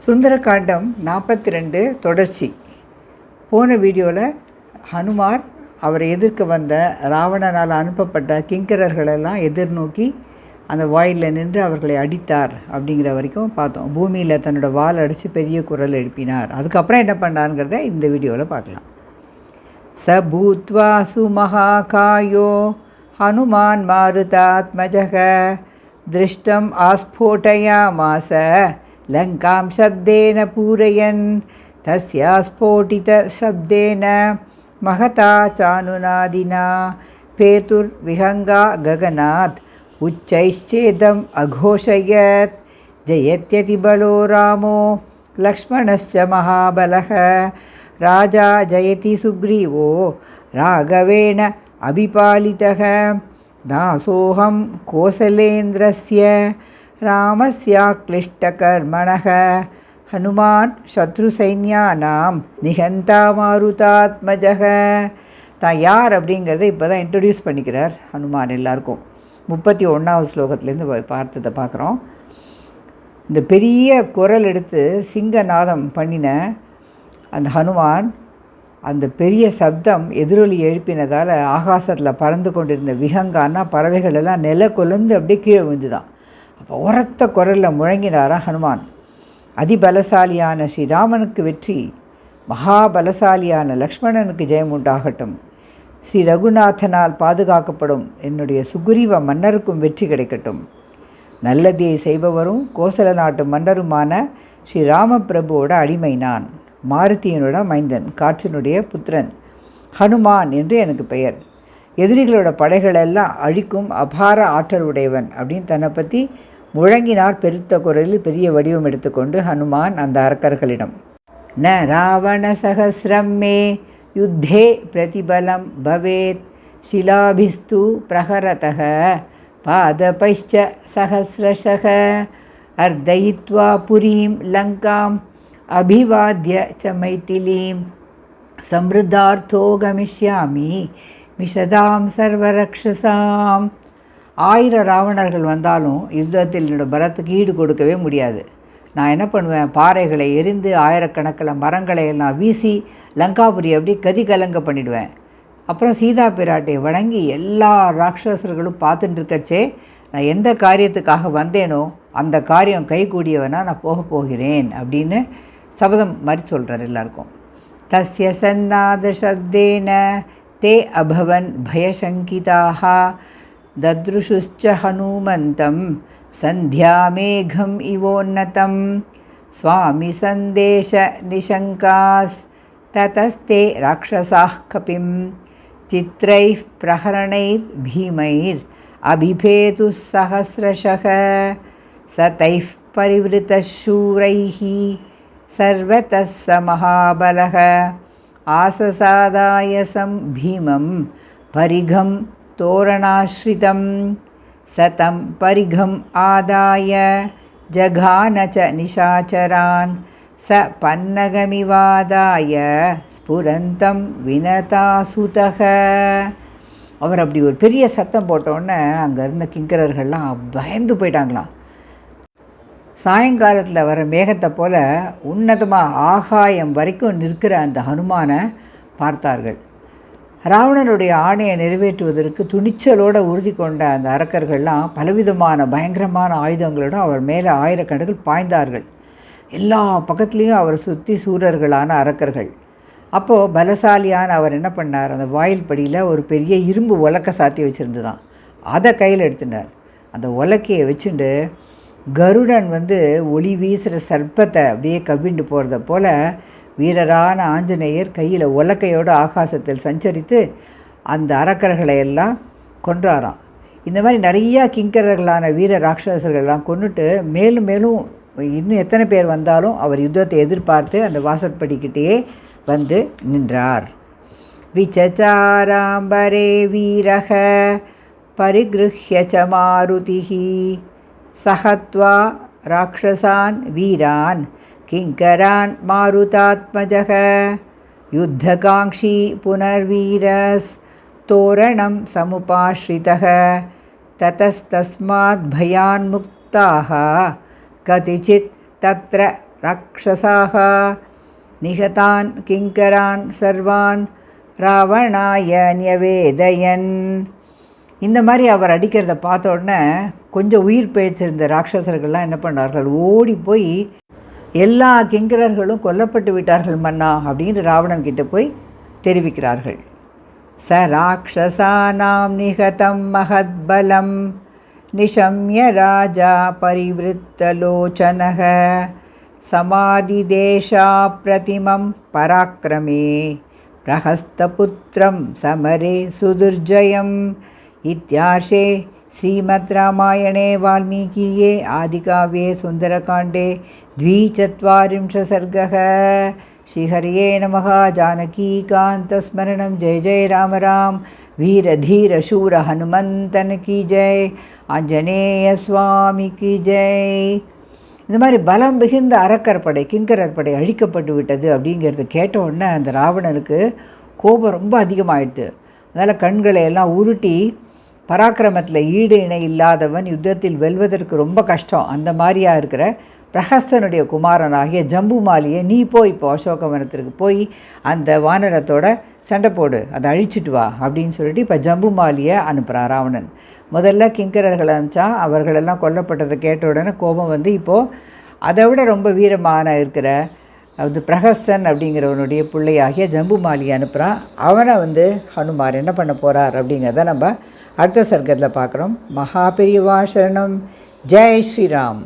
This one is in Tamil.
சுந்தரகாண்டம் 42 தொடர்ச்சி. போன வீடியோவில் ஹனுமார் அவரை எதிர்க்க வந்த ராவணனால் அனுப்பப்பட்ட கிங்கரர்களெல்லாம் எதிர்நோக்கி அந்த வாயிலில் நின்று அவர்களை அடித்தார் அப்படிங்கிற வரைக்கும் பார்த்தோம். பூமியில் தன்னோட வால் அடித்து பெரிய குரல் எழுப்பினார். அதுக்கப்புறம் என்ன பண்ணாருங்கிறத இந்த வீடியோவில் பார்க்கலாம். ச பூத்வா சுமஹாகாயோ ஹனுமான் மாருதாத்மஜக திருஷ்டம் ஆஸ்போட்டயாமாச லங்காம் சப்தேன பூரயன் தஸ்யா ஸ்போட்டித சப்தேன மகதா சானுநாதினா பேதுர் விஹங்கா ககனாத் உச்சைச்சேதம் அகோஷயத் ஜெயத்யதி பலோ ராமோ லக்ஷ்மணஸ்ச மகாபலः ராஜா ஜயதி சுக்ரீவோ ராகவேண அபிபாலிதः தாசோஹம் கோசலேந்திரஸ்ய ராமஸ்யாக்லிஷ்டகர்மணः ஹனுமான் சத்ருசைன்யானாம் நிகந்தா மாருதாத்மஜக. தான் யார் அப்படிங்கிறத இப்போ தான் இன்ட்ரடியூஸ் பண்ணிக்கிறார் ஹனுமான் எல்லாருக்கும். 31வது ஸ்லோகத்துலேருந்து பார்த்ததை பார்க்குறோம். இந்த பெரிய குரல் எடுத்து சிங்கநாதம் பண்ணின அந்த ஹனுமான் அந்த பெரிய சப்தம் எதிரொலி எழுப்பினதால் ஆகாசத்தில் பறந்து கொண்டிருந்த விஹங்கான்னா பறவைகள் எல்லாம் நில கொலுந்து அப்படியே கீழே விழுந்துதான். அப்போ உரத்த குரலில் முழங்கினாரா ஹனுமான். அதிபலசாலியான ஸ்ரீராமனுக்கு வெற்றி, மகாபலசாலியான லக்ஷ்மணனுக்கு ஜெயம் உண்டாகட்டும், ஸ்ரீ ரகுநாதனால் பாதுகாக்கப்படும் என்னுடைய சுக்ரீவ மன்னருக்கும் வெற்றி கிடைக்கட்டும், நல்லதையை செய்பவரும் கோசல நாட்டு மன்னருமான ஸ்ரீராமபிரபுவோட அடிமை நான், மாருதியனோட மைந்தன், காற்றினுடைய புத்திரன், ஹனுமான் என்று எனக்கு பெயர், எதிரிகளோட படைகளெல்லாம் அழிக்கும் அபார ஆற்றல் உடையவன் அப்படின்னு தன்னை பற்றி முழங்கினார் பெருத்த குரலில் பெரிய வடிவம் எடுத்துக்கொண்டு ஹனுமான் அந்த அரக்கர்களிடம். ந ராவண சகசிரம் மே யுத்தே பிரதிபலம் பவேத் ஷிலாபிஸ்து பிரஹரதः பாதபைச்ச சஹஸ்ரஷः அர்தயித்வா புரீம் லங்காம் அபிவாத்ய ச மைதிலீம் சம்ருத்தார்த்தோ கமிஷ்யாமி மிஷதாம் சர்வரக்ஷசாம். 1000 ராவணர்கள் வந்தாலும் யுத்தத்தில் என்னோட பலத்துக்கு ஈடு கொடுக்கவே முடியாது. நான் என்ன பண்ணுவேன், பாறைகளை எரிந்து ஆயிரக்கணக்கில் மரங்களை எல்லாம் வீசி லங்காபுரி அப்படி கதி கலங்க பண்ணிவிடுவேன். அப்புறம் சீதா பிராட்டியை வணங்கி எல்லா ராட்சசர்களும் பார்த்துட்டு இருக்கச்சே நான் எந்த காரியத்துக்காக வந்தேனோ அந்த காரியம் கைகூடியவனா நான் போகிறேன் அப்படின்னு சபதம் மாதிரி சொல்கிறார் எல்லாருக்கும். தஸ்ய சன்னாத சப்தேன தே அபவன் பயசங்கிதாக தத்ருஷுச்ச ஹனுமந்தம் சந்தியாமேகம் இவோன்னதம் ஸ்வாமி சந்தேஷ நிஷங்காஸ் ததஸ்தே ராட்சசாः கபிம் சித்ரைः பிரஹரணைர் பீமைர் அபிபேதுः சஹஸ்ரஷः சதைஃப் பரிவிருத்தः சூரைः சர்வதः ச மகாபலः ஆசசாதாயசம் பீமம் பரிகம் தோரணாஸ்ரிதம் சதம் பரிகம் ஆதாய ஜகான ச நிஷாச்சரான் ச பன்னகமிவாதாய ஸ்புரந்தம் வினதாசுதக. அவர் அப்படி ஒரு பெரிய சத்தம் போட்டோன்னே அங்கே இருந்த கிங்கரர்கள்லாம் பயந்து போயிட்டாங்களாம். சாயங்காலத்தில் வர மேகத்தை போல உன்னதமாக ஆகாயம் வரைக்கும் நிற்கிற அந்த ஹனுமானை பார்த்தார்கள். ராவணனுடைய ஆணையை நிறைவேற்றுவதற்கு துணிச்சலோடு உறுதி கொண்ட அந்த அரக்கர்கள்லாம் பலவிதமான பயங்கரமான ஆயுதங்களோடு அவர் மேலே ஆயிரக்கணக்கில் பாய்ந்தார்கள். எல்லா பக்கத்துலேயும் அவர் சுற்றி சூரர்களான அரக்கர்கள். அப்போது பலசாலியான அவர் என்ன பண்ணார், அந்த வாயில் படியில் ஒரு பெரிய இரும்பு உலக்கை சாத்தி வச்சுருந்துதான். அதை கையில் எடுத்துட்டார். அந்த உலக்கையை வச்சுட்டு கருடன் ஒளி வீசுகிற சர்ப்பத்தை அப்படியே கவிண்டு போகிறத போல் வீரரான ஆஞ்சநேயர் கையில் உலக்கையோடு ஆகாசத்தில் சஞ்சரித்து அந்த அரக்கர்களை எல்லாம் கொன்றாராம். இந்த மாதிரி நிறையா கிங்கரர்களான வீர ராட்சசர்கள்லாம் கொன்னுட்டு மேலும் மேலும் இன்னும் எத்தனை பேர் வந்தாலும் அவர் யுத்தத்தை எதிர்பார்த்து அந்த வாசற்படிக்கிட்டே வந்து நின்றார். விசச்சாராம்பரே வீரக பரிகிருஹ்ய ச மாருதிஹி சஹத்வா ராட்சசான் வீரான் கிங்கரான் மாருதாத்மஜக யுத்தகாங்ஷி புனர்வீரஸ் தோரணம் சமுபாஸ்ரிதः ததஸ்தஸ்மாத் பயான் முக்தாः கதிச்சித் தத்ர ராட்சசாக நிகதான் கிங்கரான் சர்வான் ராவணாய நியவேதயன். இந்த மாதிரி அவர் அடிக்கிறத பார்த்த உடனே கொஞ்சம் உயிர் பிழைச்சிருந்த ராட்சசர்கள்லாம் என்ன பண்ணார்கள், ஓடி போய் எல்லா கிங்கரர்களும் கொல்லப்பட்டு விட்டார்கள் மன்னா அப்படின்னு ராவணன் கிட்ட போய் தெரிவிக்கிறார்கள். ச ராட்சசானாம் நிகதம் மகத்பலம் நிஷம்ய ராஜா பரிவிருத்தலோச்சனக சமாதிதேஷா பிரதிமம் பராக்கிரமே பிரஹஸ்தபுத்திரம் சமரே சுதுர்ஜயம். இத்யார்ஷே ஸ்ரீமத் ராமாயணே வால்மீகியே ஆதிகாவ்யே சுந்தரகாண்டே 24 सर्गः. श्रीहरिये नमः. जानकीकान्तस्मरणं. जय जय राम राम. वीर धीर शूर हनुमंतन की जय. आंजनेय स्वामी की जय. இந்த மாதிரி பலம் மிகுந்த அரக்கர் படை கிங்கரர் படை அழிக்கப்பட்டு விட்டது அப்படிங்கிறது கேட்ட உடனே அந்த ராவணனுக்கு கோபம் ரொம்ப அதிகமாகிடுது. அதனால் கண்களை எல்லாம் உருட்டி, பராக்கிரமத்தில் ஈடு இணை இல்லாதவன் யுத்தத்தில் வெல்வதற்கு ரொம்ப கஷ்டம், அந்த மாதிரியாக இருக்கிற பிரஹஸ்தனுடைய குமாரனாகிய ஜம்புமாலியை நீ போய் இப்போ அசோகவனத்திற்கு போய் அந்த வானரத்தோட சண்டை போடு, அதை அழிச்சிட்டு வா அப்படின்னு சொல்லிட்டு இப்போ ஜம்புமாலியை அனுப்புகிறான் ராவணன். முதல்ல கிங்கரர்கள் அனுப்பிச்சா, அவர்களெல்லாம் கொல்லப்பட்டதை கேட்ட உடனே கோபம் வந்து இப்போது அதை விட ரொம்ப வீரமான இருக்கிற அது பிரஹஸ்தன் அப்படிங்கிறவனுடைய பிள்ளையாகிய ஜம்புமாலியை அனுப்புகிறான். அவனை வந்து ஹனுமார் என்ன பண்ண போகிறார் அப்படிங்கிறத நம்ம அடுத்த சர்க்கத்தில் பார்க்குறோம். மகாபெரிவா சரணம். ஜெய் ஸ்ரீராம்.